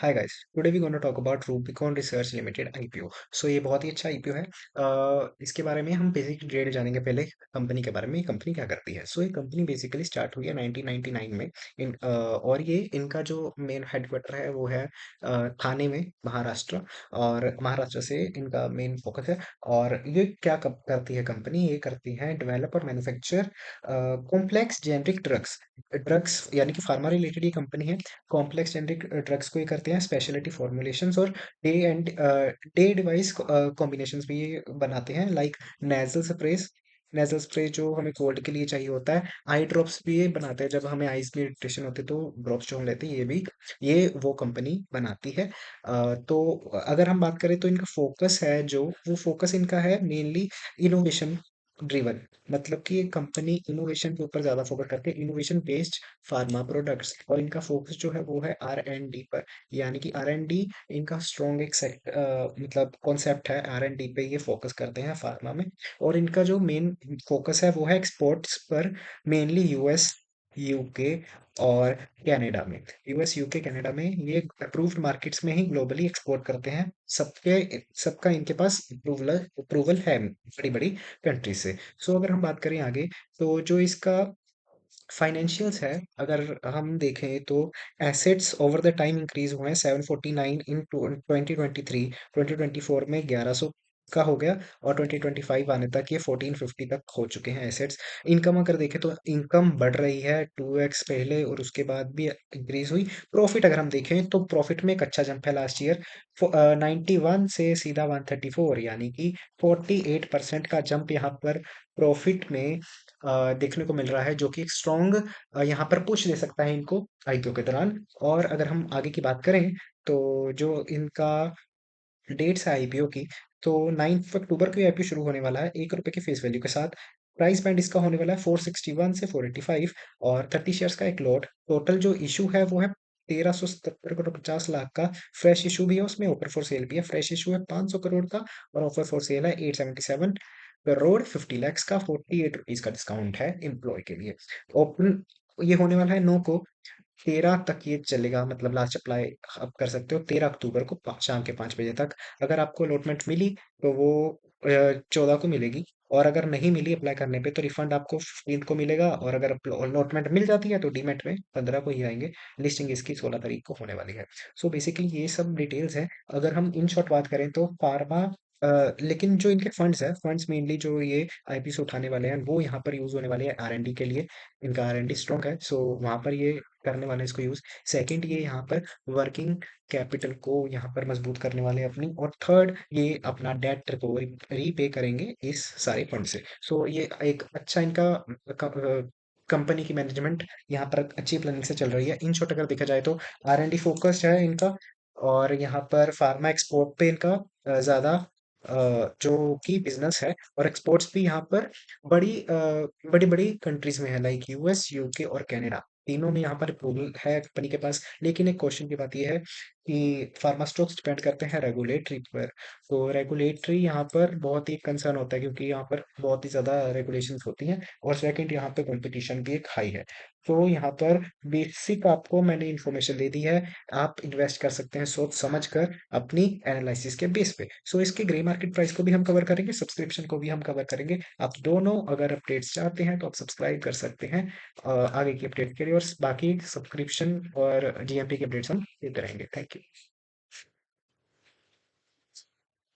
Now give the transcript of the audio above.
Hi guys, today we gonna talk about Rubicon Research Limited IPO. So ये बहुत ही अच्छा IPO है। इसके बारे में हम बेसिक डिटेल जानेंगे। पहले कंपनी के बारे में, ये कंपनी क्या करती है। सो ये कंपनी बेसिकली स्टार्ट हुई है 1999 में। और ये इनका जो मेन हेडक्वार्टर है वो है ठाणे में, महाराष्ट्र। और महाराष्ट्र से इनका मेन फोकस है। और ये क्या करती है कंपनी, ये करती है डेवलप और manufacture complex generic drugs. Drugs यानी कि फार्मा रिलेटेड ये कंपनी है। कॉम्प्लेक्स जेनरिक ड्रग्स को ये करते हैं, स्पेशलिटी फॉर्मुलेशंस और डे डिवाइस कॉम्बिनेशंस भी ये बनाते हैं, लाइक नेजल स्प्रेस। नेजल स्प्रे जो हमें कोल्ड के लिए चाहिए होता है। आई ड्रॉप्स भी ये बनाते हैं, जब हमें आईज में इरिटेशन होती है तो ड्रॉप्स जो हम लेते हैं ये वो कंपनी बनाती है। तो अगर हम बात करें तो इनका फोकस है, जो वो फोकस इनका है मेनली इनोवेशन ड्रिवन। मतलब कि ये कंपनी इनोवेशन के ऊपर ज्यादा फोकस करती है, इनोवेशन बेस्ड फार्मा प्रोडक्ट्स। और इनका फोकस जो है वो है R&D पर। यानी कि R&D इनका स्ट्रॉन्ग एक मतलब कॉन्सेप्ट है। R&D पे ये फोकस करते हैं फार्मा में। और इनका जो मेन फोकस है वो है एक्सपोर्ट्स पर, मेनली यूएस, यूके और कनाडा में। यूएस, यूके, कनाडा में ये अप्रूव्ड मार्केट्स में ही ग्लोबली एक्सपोर्ट करते हैं। सबका इनके पास अप्रूवल अप्रूवल है बड़ी बड़ी कंट्री से। सो अगर हम बात करें आगे, तो जो इसका फाइनेंशियल्स है, अगर हम देखें तो assets over the time increase हुए हैं। 749 इन 2023, 2024 में 1100 का हो गया। और 2025 आने तक ये 1450 तक हो चुके हैं एसेट्स। इनकम अगर देखें तो इनकम बढ़ रही है 2x पहले, और उसके बाद भी इंक्रीज हुई। प्रॉफिट अगर हम देखें तो प्रॉफिट में एक अच्छा जंप है लास्ट ईयर। 91 से सीधा 134, यानी कि 48% का जंप यहाँ पर प्रॉफिट में देखने को मिल रहा है, जो कि एक स्ट्रॉन्ग यहाँ पर पुश दे सकता है इनको आईपीओ के दौरान। और अगर हम आगे की बात करें, तो जो इनका डेट्स है आईपीओ की, तो 9 अक्टूबर को आईपीओ शुरू होने वाला है, ₹1 के फेस वैल्यू के साथ। प्राइस बैंड इसका होने वाला है 461 से 485, और 30 शेयर्स का एक लॉट। टोटल जो इशू है वो है 1377 करोड़ 50 लाख का। फ्रेश इशू भी है उसमें, ऑफर फॉर सेल भी है। फ्रेश इशू है 500 करोड़ का, और ऑफर फॉर सेल है 877 करोड़ 50 लाख का। ₹48 का डिस्काउंट है एम्प्लॉय के लिए। ओपन ये होने वाला है 9 को। 13 तक ये चलेगा, मतलब लास्ट अप्लाई आप कर सकते हो 13 अक्टूबर को शाम के 5 बजे तक। अगर आपको अलॉटमेंट मिली तो वो 14 को मिलेगी। और अगर नहीं मिली अप्लाई करने पे, तो रिफंड आपको 15 को मिलेगा। और अगर अलॉटमेंट मिल जाती है तो डीमेट में 15 को ही आएंगे। लिस्टिंग इसकी 16 तारीख को होने वाली है। सो बेसिकली ये सब डिटेल्स है। अगर हम इन शॉर्ट बात करें तो फार्मा, लेकिन जो इनके फंड्स है, फंड्स मेनली जो ये आईपी से उठाने वाले हैं वो यहाँ पर यूज होने वाले हैं R&D के लिए। इनका R&D स्ट्रॉन्ग है, सो वहां पर ये करने वाले हैं इसको यूज। सेकंड, ये यहाँ पर वर्किंग कैपिटल को यहाँ पर मजबूत करने वाले हैं अपनी। और थर्ड, ये अपना डेट को रीपे करेंगे इस सारे फंड से। सो ये एक अच्छा इनका कंपनी की मैनेजमेंट यहाँ पर अच्छी प्लानिंग से चल रही है। इन शॉर्ट अगर देखा जाए तो R&D फोकस्ड है इनका। और यहाँ पर फार्मा एक्सपोर्ट पे इनका ज्यादा जो की बिजनेस है। और एक्सपोर्ट्स भी यहाँ पर बड़ी बड़ी कंट्रीज में है, लाइक यूएस, यूके और कनाडा। तीनों में यहाँ पर अप्रूवल है कंपनी के पास। लेकिन एक क्वेश्चन की बात यह है कि फार्मा स्टॉक्स डिपेंड करते हैं रेगुलेटरी पर। तो रेगुलेटरी यहाँ पर बहुत ही कंसर्न होता है, क्योंकि यहाँ पर बहुत ही ज्यादा रेगुलेशंस होती हैं। और सेकंड, यहाँ पे कंपटीशन भी एक हाई है। तो यहाँ पर बेसिक आपको मैंने इन्फॉर्मेशन दे दी है। आप इन्वेस्ट कर सकते हैं सोच समझ कर, अपनी एनालिसिस के बेस पे। सो इसके ग्रे मार्केट प्राइस को भी हम कवर करेंगे, सब्सक्रिप्शन को भी हम कवर करेंगे। आप दोनों अगर अपडेट्स चाहते हैं तो आप सब्सक्राइब कर सकते हैं आगे की अपडेट के लिए। और बाकी सब्सक्रिप्शन और जीएमपी की अपडेट्स हम देते रहेंगे। Thank you.